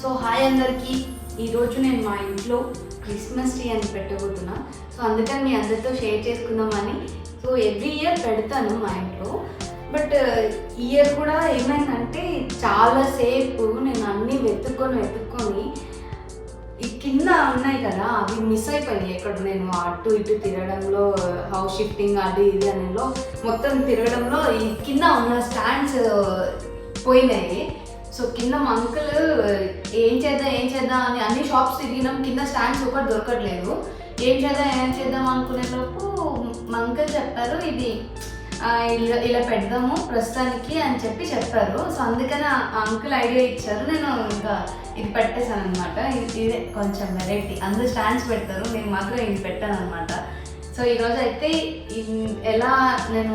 So hi అందరికీ. ఈరోజు నేను మా ఇంట్లో క్రిస్మస్ ట్రీ అని పెట్టబోతున్నా. సో అందుకని మీ అందరితో షేర్ చేసుకుందామని. సో ఎవ్రీ ఇయర్ పెడతాను మా ఇంట్లో. బట్ ఇయర్ కూడా ఏమైందంటే చాలాసేపు నేను అన్నీ వెతుక్కొని ఈ కింద ఉన్నాయి కదా అవి మిస్ అయిపోయినాయి. ఎక్కడ నేను అటు ఇటు తిరగడంలో, హౌస్ షిఫ్టింగ్ అది ఇది అనేలో మొత్తం తిరగడంలో ఈ కింద ఉన్న స్టాండ్స్ పోయినాయి. సో కింద మా అంకుల్ ఏం చేద్దాం అని అన్ని షాప్స్ తిరిగినాం, కింద స్టాండ్స్ ఒకటి దొరకట్లేదు. ఏం చేద్దాం అనుకునే లోపు మా అంకుల్ చెప్పారు ఇది ఇలా పెడదాము ప్రస్తుతానికి అని చెప్పారు. సో అందుకని ఆ అంకుల్ ఐడియా ఇచ్చారు. నేను ఇంకా ఇది పెట్టేశాను అనమాట. ఇదే కొంచెం వెరైటీ, అందరూ స్టాండ్స్ పెడతారు, నేను మాత్రం ఇది పెట్టాను అనమాట. సో ఈరోజు అయితే ఎలా నేను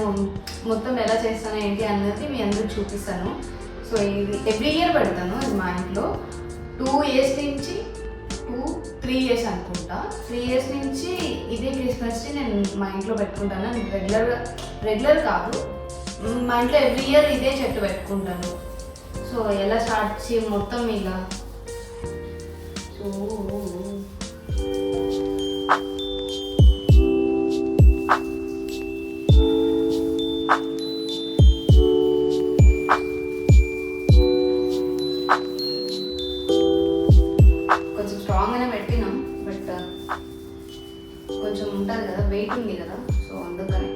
మొత్తం ఎలా చేస్తాను ఏంటి అన్నది మీ అందరికి చూపిస్తాను. సో ఇది ఎవ్రీ ఇయర్ పెడతాను. ఇది మా ఇంట్లో 2 years నుంచి 3 years అనుకుంటా. 3 years నుంచి ఇదే క్రిస్మస్ ట్రీ నేను మా ఇంట్లో పెట్టుకుంటాను. రెగ్యులర్ కాదు, మా ఇంట్లో ఎవ్రీ ఇయర్ ఇదే చెట్టు పెట్టుకుంటాను. సో ఎలా స్టార్ట్ చేసి మొత్తం ఇలా సో కొంచెం స్ట్రాంగ్గానే పెట్టినాం. బట్ కొంచెం ఉంటుంది కదా, వెయిట్ ఉంది కదా, సో అందుకని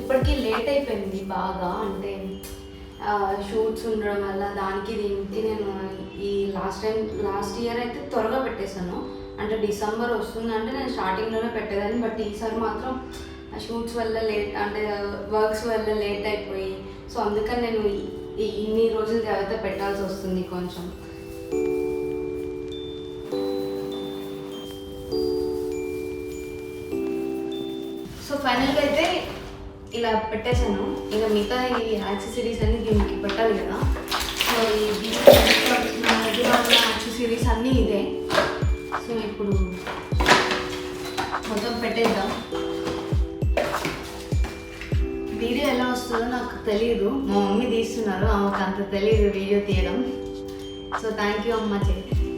ఇప్పటికీ లేట్ అయిపోయింది బాగా. అంటే షూట్స్ ఉండడం వల్ల దానికి దీనికి నేను ఈ లాస్ట్ ఇయర్ అయితే త్వరగా పెట్టేశాను. అంటే డిసెంబర్ వస్తుందంటే నేను స్టార్టింగ్లోనే పెట్టేదాన్ని. బట్ ఈసారి మాత్రం షూట్స్ వల్ల లేట్, అంటే వర్క్స్ వల్ల లేట్ అయిపోయి, సో అందుకని నేను ఇన్ని రోజులు జాగ్రత్త పెట్టాల్సి వస్తుంది కొంచెం. సో ఫైనల్గా అయితే ఇలా పెట్టేశాను. ఇక మిగతా ఈ యాక్సెసరీస్ అన్నీ దీనికి పెట్టాలి కదా. సో ఈ యాక్సెసరీస్ అన్నీ ఇదే. సో ఇప్పుడు మొత్తం పెట్టేద్దాం. వీడియో ఎలా వస్తుందో నాకు తెలియదు, మా మమ్మీ తీస్తున్నారు, ఆమెకు అంత తెలియదు వీడియో తీయడం. సో థ్యాంక్ యూ అమ్మ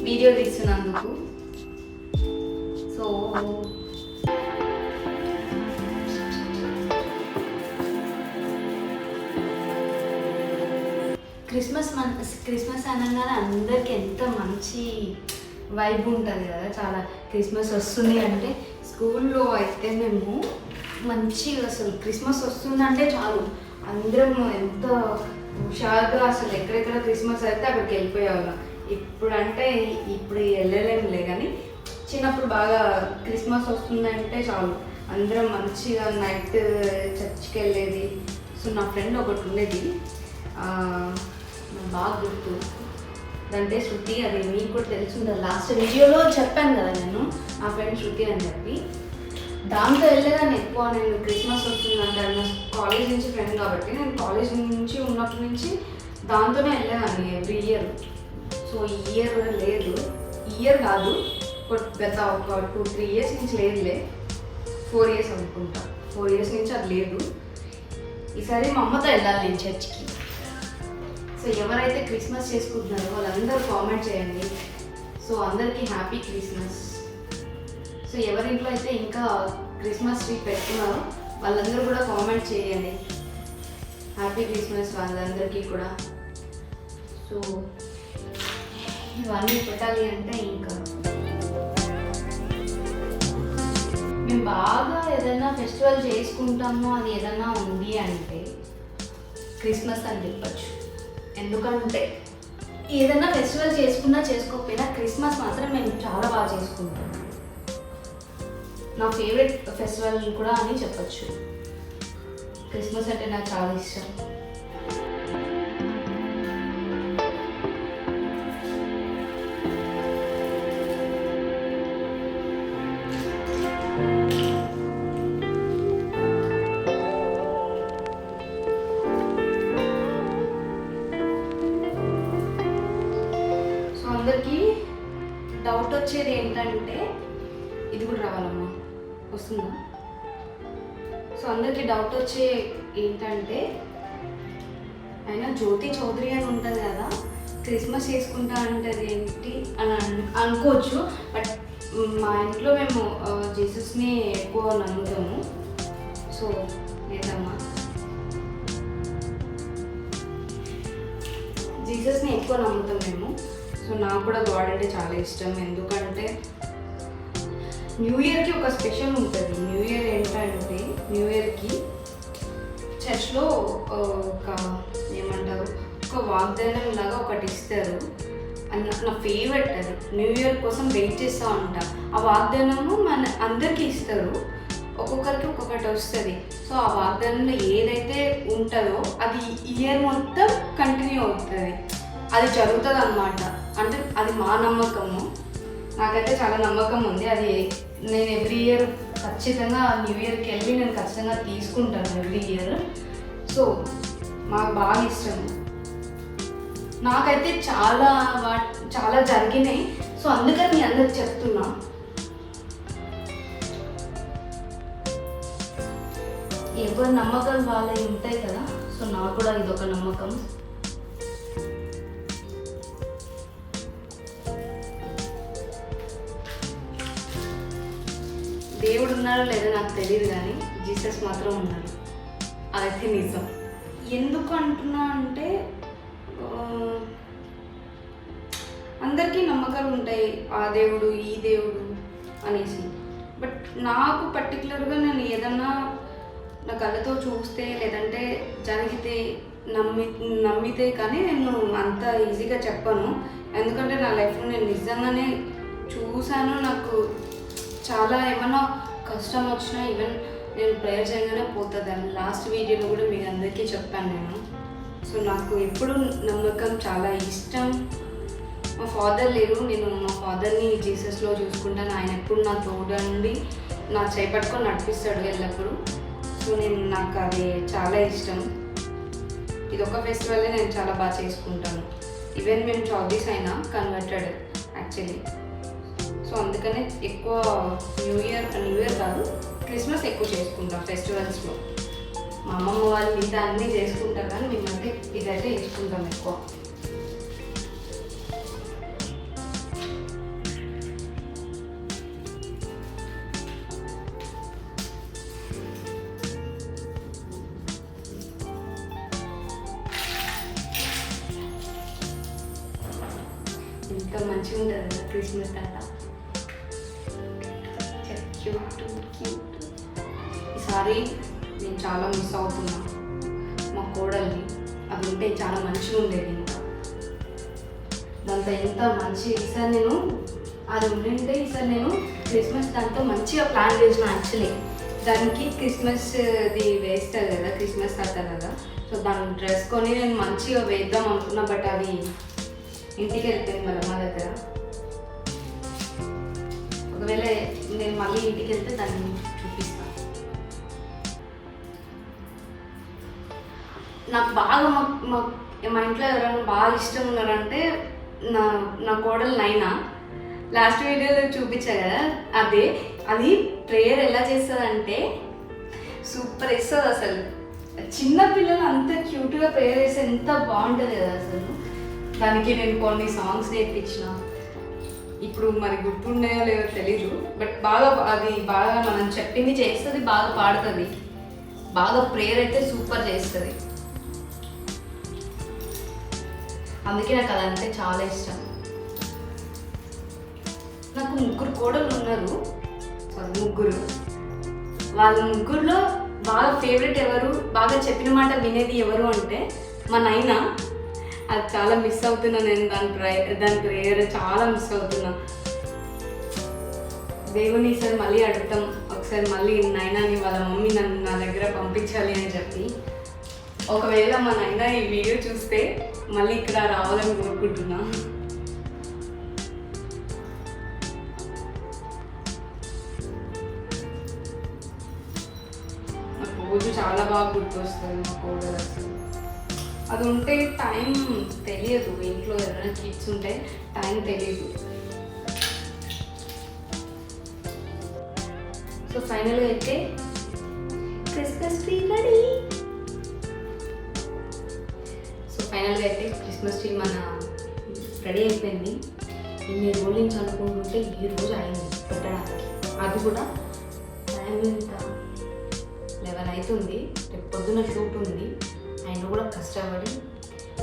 వీడియో తీస్తున్నందుకు. సో క్రిస్మస్ అనగానే అందరికి ఎంత మంచి వైబ్ ఉంటుంది కదా. చాలా క్రిస్మస్ వస్తుంది అంటే స్కూల్లో అయితే మేము మంచిగా అసలు క్రిస్మస్ వస్తుందంటే చాలు అందరం ఎంత హుషారుగా అసలు ఎక్కడెక్కడ క్రిస్మస్ అయితే అక్కడికి వెళ్ళిపోయేవాళ్ళం. ఇప్పుడు వెళ్ళలేములే, కానీ చిన్నప్పుడు బాగా క్రిస్మస్ వస్తుందంటే చాలు అందరం మంచిగా నైట్ చర్చ్కి వెళ్ళేది. సో నా ఫ్రెండ్ ఒకటి ఉండేది, బాగా గుర్తు, అంటే శృతి. అది మీకు కూడా తెలుసుంటుంది, లాస్ట్ వీడియోలో చెప్పాను కదా నేను నా ఫ్రెండ్ శృతి అని చెప్పి. దాంతో వెళ్ళేదాన్ని ఎక్కువ. నేను క్రిస్మస్ వస్తుందంటే నా కాలేజ్ నుంచి ఫ్రెండ్ కాబట్టి నేను కాలేజ్ నుంచి ఉన్నప్పటి నుంచి దాంతోనే వెళ్ళేదాన్ని ఎవ్రీ ఇయర్. సో ఈ ఇయర్ కూడా లేదు, ఇయర్ కాదు గత ఒక 2-3 years నుంచి లేదులే, 4 years అనుకుంటా. 4 years నుంచి అది లేదు. ఈసారి మా అమ్మతో వెళ్ళాలి నేను చర్చ్కి. సో ఎవరైతే క్రిస్మస్ చేసుకుంటున్నారో వాళ్ళందరూ కామెంట్ చేయండి. సో అందరికీ హ్యాపీ క్రిస్మస్. సో ఎవరింట్లో అయితే ఇంకా క్రిస్మస్ ట్రీ పెట్టుకున్నారో వాళ్ళందరూ కూడా కామెంట్ చేయండి హ్యాపీ క్రిస్మస్ వాళ్ళందరికీ కూడా. సో ఇవన్నీ పెట్టాలి అంటే ఇంకా మేము బాగా ఏదైనా ఫెస్టివల్ చేసుకుంటాము, అది ఏదైనా ఉంది అంటే క్రిస్మస్ అని చెప్పచ్చు. ఎందుకంటే ఏదైనా ఫెస్టివల్ చేసుకున్నా చేసుకోకపోయినా క్రిస్మస్ మాత్రం మేము చాలా బాగా చేసుకుంటాం. నా ఫేవరెట్ ఫెస్టివల్ కూడా అని చెప్పచ్చు. క్రిస్మస్ అంటే నాకు చాలా ఇష్టం. అందరికీ డౌట్ వచ్చేది ఏంటంటే, ఇది కూడా రావాలమ్మా, వస్తుందా? సో అందరికీ డౌట్ వచ్చే ఏంటంటే, అయినా జ్యోతి చౌదరి అని ఉంటుంది కదా, క్రిస్మస్ చేసుకుంటా అంటది ఏంటి అని అనుకోవచ్చు. బట్ మా ఇంట్లో మేము జీసస్ని ఎక్కువ నమ్ముతాము. సో లేదమ్మా, జీసస్ని ఎక్కువ నమ్ముతాం మేము. సో నాకు కూడా గాడ్ అంటే చాలా ఇష్టం. ఎందుకంటే న్యూ ఇయర్కి ఒక స్పెషల్ ఉంటుంది. న్యూ ఇయర్ ఏంటంటే, న్యూ ఇయర్కి చర్చ్లో ఒక ఏమంటారు, ఒక వాగ్దానం లాగా ఒకటి ఇస్తారు. నా ఫేవరెట్ అది. న్యూ ఇయర్ కోసం వెయిట్ చేస్తూ ఉంటా. ఆ వాగ్దానము మన అందరికీ ఇస్తారు, ఒక్కొక్కరికి ఒక్కొక్కటి వస్తుంది. సో ఆ వాగ్దానంలో ఏదైతే ఉంటుందో అది ఇయర్ మొత్తం కంటిన్యూ అవుతుంది, అది జరుగుతుంది అన్నమాట. అంటే అది మా నమ్మకము. నాకైతే చాలా నమ్మకం ఉంది. అది నేను ఎవ్రీ ఇయర్ ఖచ్చితంగా న్యూ ఇయర్కి వెళ్ళి నేను ఖచ్చితంగా తీసుకుంటాను ఎవ్రీ ఇయర్. సో మాకు బాగా ఇష్టం. నాకైతే చాలా జరిగినాయి. సో అందుకని మీ అందరికి చెప్తున్నా. ఎవరి నమ్మకాలు వాళ్ళవి ఉంటాయి కదా. సో నాకు కూడా ఇదొక నమ్మకం. దేవుడు ఉన్నాడో లేదో నాకు తెలియదు, కానీ జీసస్ మాత్రం ఉన్నాడు, అదైతే నిజం. ఎందుకు అంటున్నా అంటే, అందరికీ నమ్మకాలు ఉంటాయి, ఆ దేవుడు ఈ దేవుడు అనేసి. బట్ నాకు పర్టికులర్గా నేను ఏదన్నా నా కళ్ళతో చూస్తే లేదంటే జరిగితే నమ్మితే కానీ నేను అంత ఈజీగా చెప్పను. ఎందుకంటే నా లైఫ్లో నేను నిజంగానే చూశాను. నాకు చాలా ఏమన్నా కష్టం వచ్చినా ఈవెన్ నేను ప్రేయర్ చేయగానే పోతుంది అని లాస్ట్ వీడియోలో కూడా మీకు అందరికీ చెప్పాను నేను. సో నాకు ఎప్పుడు నమ్మకం చాలా ఇష్టం. మా ఫాదర్ లేరు, నేను మా ఫాదర్ని జీసస్లో చూసుకుంటాను. ఆయన ఎప్పుడు నా తోడు నుండి నా చేపట్టుకొని నడిపిస్తాడు ఎల్లప్పుడూ. సో నాకు అది చాలా ఇష్టం. ఇది ఒక ఫెస్టివల్లే నేను చాలా బాగా చేసుకుంటాను. ఈవెన్ మేము చౌదీస్ అయినా కన్వర్టెడ్ యాక్చువల్లీ. సో అందుకనే ఎక్కువ న్యూ ఇయర్ కాదు, క్రిస్మస్ ఎక్కువ చేసుకుంటాం ఫెస్టివల్స్లో. మా అమ్మమ్మ వాళ్ళు మిగతా అన్నీ చేసుకుంటారు, కానీ మేమైతే ఇదైతే చేసుకుంటాం ఎక్కువ. ఎంత మంచిగా ఉంటుంది కదా క్రిస్మస్ తాత, క్యూట్. ఈసారి నేను చాలా మిస్ అవుతున్నా మా కోడల్ని. అది ఉంటే చాలా మంచిగా ఉండేది. ఇంకా దాంతో ఎంత మంచి ఈసారి నేను అది ఉండింటే ఈసారి నేను క్రిస్మస్ దాంతో మంచిగా ప్లాన్ చేసిన. యాక్చువల్లీ దానికి క్రిస్మస్ది వేస్తారు కదా, క్రిస్మస్ తాత కదా. సో దాన్ని డ్రెస్ కొని నేను మంచిగా వేద్దాం అనుకున్నా. బట్ అది ఇంటికి వెళ్తాను మళ్ళీ మా దగ్గర. ఒకవేళ నేను మళ్ళీ ఇంటికి వెళ్తే దాన్ని చూపిస్తాను. నాకు బాగా మా ఇంట్లో ఎవరైనా బాగా ఇష్టం ఉన్నారంటే నా కోడలు నైనా. లాస్ట్ వీడియోలో చూపించా కదా, అది ప్రేయర్ ఎలా చేస్తుందంటే సూపర్ ఇస్తుంది అసలు. చిన్న పిల్లలు అంత క్యూట్గా ప్రేయర్ చేస్తే ఎంత బాగుంటుంది కదా అసలు. దానికి నేను కొన్ని సాంగ్స్ నేర్పించిన. ఇప్పుడు మరి గుర్తున్నాయో లేదో తెలీదు, బట్ బాగా మనం చెప్పింది చేస్తుంది, బాగా పాడుతుంది, బాగా ప్రేయర్ అయితే సూపర్ చేస్తుంది. అందుకే నాకు అదంటే చాలా ఇష్టం. నాకు 3 కోడలు ఉన్నారు. వాళ్ళ ముగ్గురులో బాగా ఫేవరెట్ ఎవరు, బాగా చెప్పిన మాట వినేది ఎవరు అంటే మా నైనా. అది చాలా మిస్ అవుతున్నా నేను దాని ప్రేయర్ చాలా మిస్ అవుతున్నా. దేవుని ఈసారి మళ్ళీ అడుగుతాం, ఒకసారి మళ్ళీ నైనాని వాళ్ళ మమ్మీ నా దగ్గర పంపించాలి అని చెప్పి. ఒకవేళ మా నైనా ఈ వీడియో చూస్తే మళ్ళీ ఇక్కడ రావాలని కోరుకుంటున్నా. నాకు రోజు చాలా బాగా గుర్తొస్తుంది మా కోడలు. అసలు అది ఉంటే టైం తెలియదు. ఇంట్లో ఎవరైనా కిడ్స్ ఉంటే టైం తెలియదు. సో ఫైనల్గా అయితే క్రిస్మస్ ట్రీ రెడీ. సో ఫైనల్గా అయితే క్రిస్మస్ ట్రీ మన రెడీ అయిపోయింది. ఇన్ని రోజుల నుంచి అనుకుంటుంటే ఈ రోజు అయింది పెట్టడానికి. అది కూడా టైం ఎంత 11 అవుతుంది. రేపు పొద్దున షూట్ ఉంది. ఆయన కూడా కష్టపడి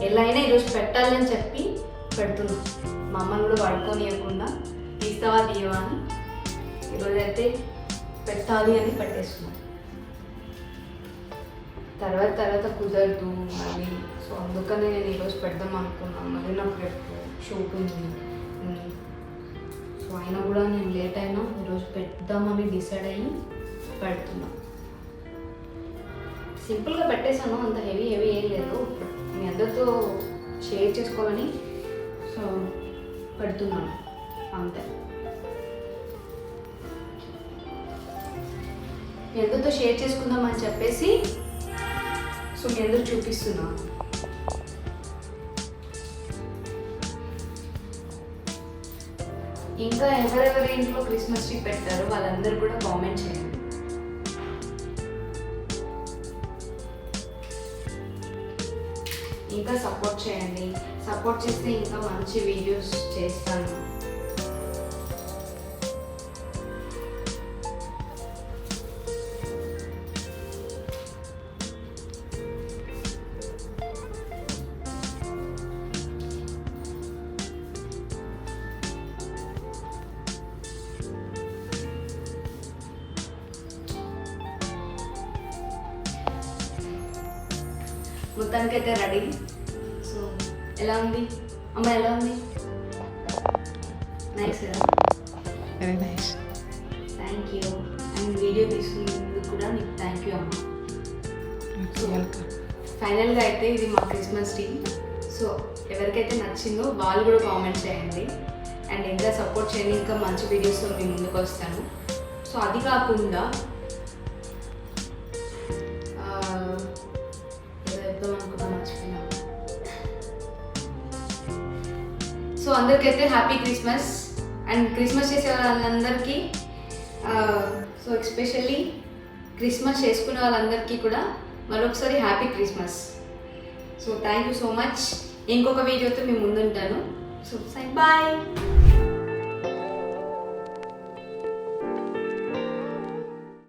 ఎలా అయినా ఈరోజు పెట్టాలని చెప్పి పెడుతున్నాం. మా అమ్మని కూడా పడుకోనియకుండా తీస్తావా తీయవా అని ఈరోజైతే పెట్టాలి అని పెట్టేస్తున్నాం. తర్వాత కుదరదు మళ్ళీ. సో అందుకనే నేను ఈరోజు పెడదాం అనుకున్నాను. మళ్ళీ నాకు రేపు షూట్ ఉంది. సో అయినా కూడా నేను లేట్ అయినా ఈరోజు పెడదామని డిసైడ్ అయ్యి పెడుతున్నా. సింపుల్గా పెట్టేశాను, అంత హెవీ ఏం లేదు. మీ అందరితో షేర్ చేసుకోవాలని సో పెడుతున్నాను అంతే. మీ అందరితో షేర్ చేసుకుందామని చెప్పేసి సో మీ అందరూ చూపిస్తున్నాను. ఇంకా ఎవరెవరి ఇంట్లో క్రిస్మస్ ట్రీ పెట్టారో వాళ్ళందరూ కూడా కామెంట్ చేయండి. ఇంకా సపోర్ట్ చేయండి. సపోర్ట్ చేస్తే ఇంకా మంచి వీడియోస్ చేస్తాను. మొత్తానికైతే రెడీ. సో ఎలా ఉంది అమ్మ, ఎలా ఉంది? నైస్ కదా? Very nice. Thank you. And video తీసుకున్నందుకు కూడా నీకు థ్యాంక్ యూ అమ్మ. వెల్కమ్. ఫైనల్గా అయితే ఇది మా క్రిస్మస్ ట్రీ. సో ఎవరికైతే నచ్చిందో వాళ్ళు కూడా కామెంట్ చేయండి. అండ్ ఇంకా సపోర్ట్ చేయండి. ఇంకా మంచి వీడియోస్తో నేను ముందుకు వస్తాను. సో అది కాకుండా సో అందరికైతే హ్యాపీ క్రిస్మస్. అండ్ క్రిస్మస్ చేసే వాళ్ళందరికీ సో ఎస్పెషల్లీ క్రిస్మస్ చేసుకునే వాళ్ళందరికీ కూడా మరొకసారి happy Christmas. So thank you so much. ఇంకొక వీడియోతో మేము ముందుంటాను. So bye.